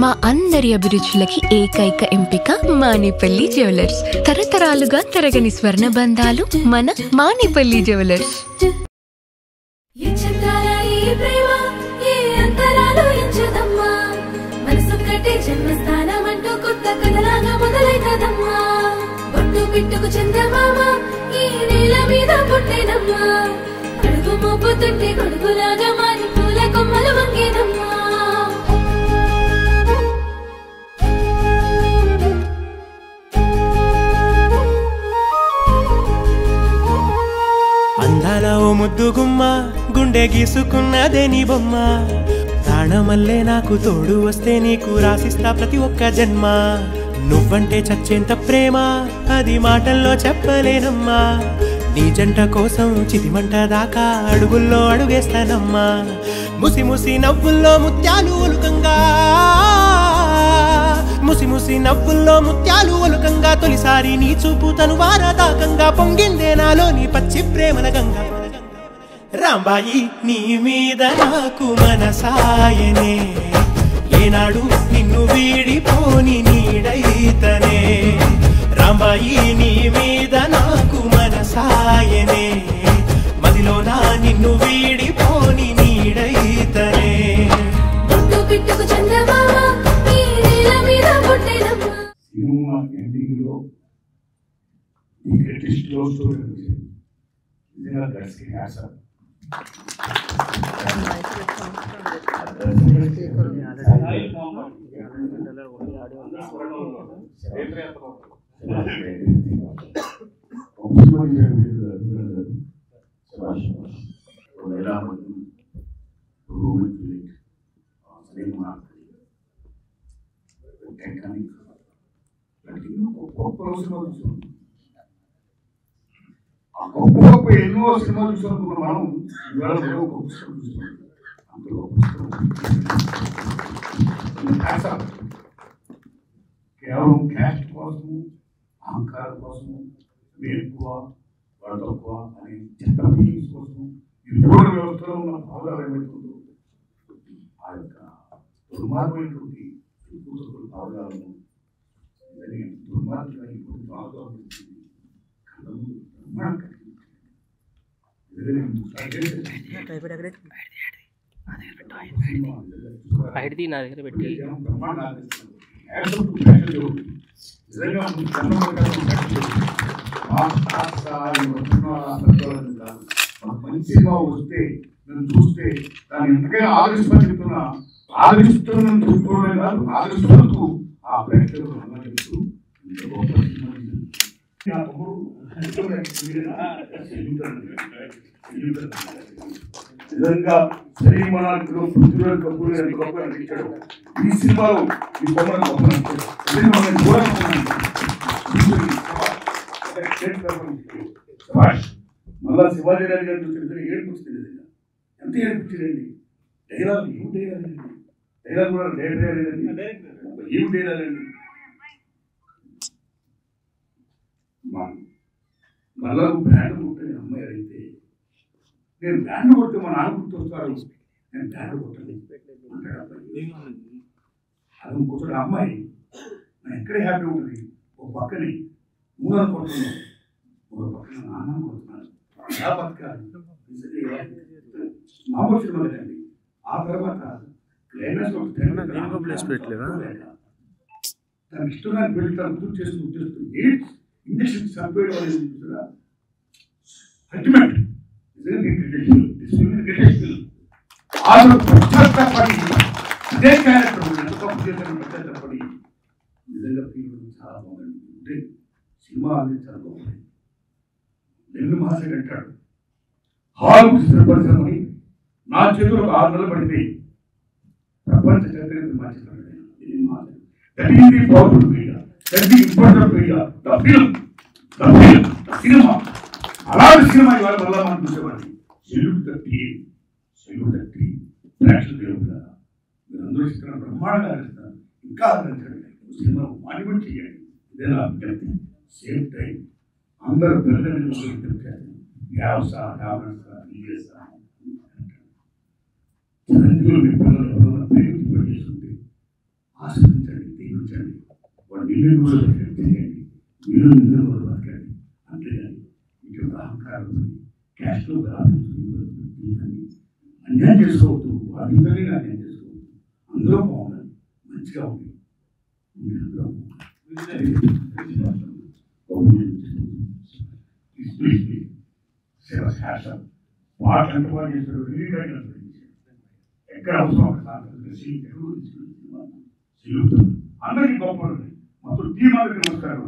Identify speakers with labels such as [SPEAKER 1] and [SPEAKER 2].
[SPEAKER 1] మా అందరి అభిరుచులకి ఏకైక ఎంపిక మానేపల్లి జ్యువెలర్స్. తరతరాలుగా తరగని స్వర్ణ బంధాలు మన మానేపల్లి జ్యువెలర్స్.
[SPEAKER 2] పిట్టుకు చందమామ ఈ నేల మీద పుట్టేనమ్మా, అడుగు మోపు తుంటే గొడుగులాగా మారి పూల కొమ్మలు వంగేనమ్మా.
[SPEAKER 3] అందాల ఓ ముద్దు గుమ్మ, గుండె గీసుకున్నదే నీ బొమ్మ. ప్రాణమల్లే నాకు తోడు వస్తే నీకు రాసిస్తా ప్రతి ఒక్క జన్మ. నువ్వంటే చచ్చేంత ప్రేమ అది మాటల్లో చెప్పలేనమ్మా. నీ జంట కోసం చితిమంట దాకా అడుగుల్లో అడుగేస్తానమ్మా. ముసి ముసి నవ్వుల్లో ముత్యాలు ఒలుకంగా, ముసి ముసి నవ్వుల్లో ముత్యాలు ఒలుకంగా, తొలిసారి నీ చూపు తను వారదాకంగా పొంగిందే నాలో నీ పచ్చి ప్రేమల గంగా. రాంబాయి నీ మీద నాకు మనసాయనే, ఏనాడు నిన్ను వీడిపోని నీడైతనే. రాంబాయి నీ మీద నాకు మనసాయనే, మదిలోనా నిన్ను వీడిపోని నీడైతనే.
[SPEAKER 4] సినిమా ఎండింగ్లో ఈ గ్రేటెస్ట్ లవ్ స్టోరీ నిజంగా దట్స్ హ్యాట్స్ ఆఫ్. గొప్ప గొప్ప ఎన్నో సినిమాలు చూసుకున్న మనం ఇవాళ గొప్ప పుస్తకం చూస్తున్నాం. అందులో పుస్తకం కేవలం క్యాస్ట్ కోసము, అహంకారం కోసము, ఎక్కువ వాడు తక్కువ అనే చిత్త ఫీలింగ్స్ కోసం ఈ రూరల్ వ్యవస్థలో ఉన్న భాగాలు ఏమవుతుందో ఆ యొక్క దుర్మార్గమైనటువంటి భాగాలను దుర్మార్గంగా ఇప్పుడు భాగాలు
[SPEAKER 5] నా దగ్గర పెట్టి
[SPEAKER 4] మంచిగా వస్తే నేను చూస్తే దాన్ని ఎంతకైనా ఆదరిస్తాను చెప్తున్నా. ఆదరిస్తున్నాను చూసుకోవడమే కాదు, ఆదరిస్తున్నందుకు ఆ ప్రేక్షకులు అన్నట్టు గొప్ప నిజంగా సరిమానాల్లో పృథ్వీరాజ్ కపూర్ గారు గొప్ప నటించాడు. ఈ సినిమాలో ఈ బొమ్మను గొప్ప మళ్ళా శివాజీ రాజు గారు చూసిన ఏడుపుచ్చింది. నిజంగా ఎంత ఏడుపుచ్చిందండి. డైలాగ్ ఏం డైలాగ్ అండి, డైలాగ్ కూడా డైరెక్టర్ ఏం డైలాగ్ అండి. మళ్ళా బ్యాండ్ కొట్టని అమ్మాయి అయితే నేను బ్యాండ్ కొడితే మా నాన్న గుర్తొస్తారు, నేను బ్యాండ్ కొట్టని అది కూర్చొని అమ్మాయి నేను ఎక్కడే హ్యాపీ ఉంటుంది. ఒక పక్కని మూలాలు కొడుతున్నాను, ఒక పక్కన నాన్న కొడుతున్నాను. ఎలా బతకాలి మామూలు సినిమా లేదండి. ఆ తర్వాత తన ఇష్టంగా పెళ్లి తను గుర్తు చేస్తూ ఎయిడ్స్ ఇంజక్షన్ చంపేయడం అనేది చూసారా అల్టిమేట్. ఇదే క్యారెక్టర్ పశ్చాత్తపడి నిజంగా ఫీల్ చాలా బాగుంది. అంటే సినిమా అనేది చాలా బాగుంది. నెల్లు మహాశయుడు అంటాడు, హాల్ చిత్రపరిశ్రమని నా చేతులు 6 నెలలు పడితే ప్రపంచ చరిత్ర మార్చేస్తాడు. That is the powerful media. That is the important media. The film, the cinema. అలాంటి సినిమా ఇవాళ మళ్ళా మనం చూసేవాడిని. Salute the team, salute the team. ప్రేక్షకులు దేవుడు మీరు అందరూ ఇస్తున్న బ్రహ్మాండంగా ఆలోచిస్తున్నారు. ఇంకా ఆదరించండి, సినిమా మానిమెంట్ చేయండి. ఇదే నా అభ్యర్థి. సేమ్ టైం అందరూ పిల్లలని చిరంజీవులు మీ పిల్లలు ఎవరైనా ప్రేమించి చేసుకుంటే ఆ ఆశ్రయించండి, దీవించండి. వాడు నిన్ను రోజులు చేయండి, మీరు నిన్ను రోజులు బతకండి. అంతేగాని ఇటువంటి అహంకారం క్యాష్లో అన్యాయం చేసుకోవద్దు. వాళ్ళందరినీ అన్యాయం చేసుకోవద్దు. అందరూ బాగుండాలి, మంచిగా ఉంది. అందరూ వాళ్ళు ఎంత బాగా చేశారు, ఎక్కడ అవసరం అందరికీ గొప్ప మొత్తం టీం అందరికీ నమస్కారం.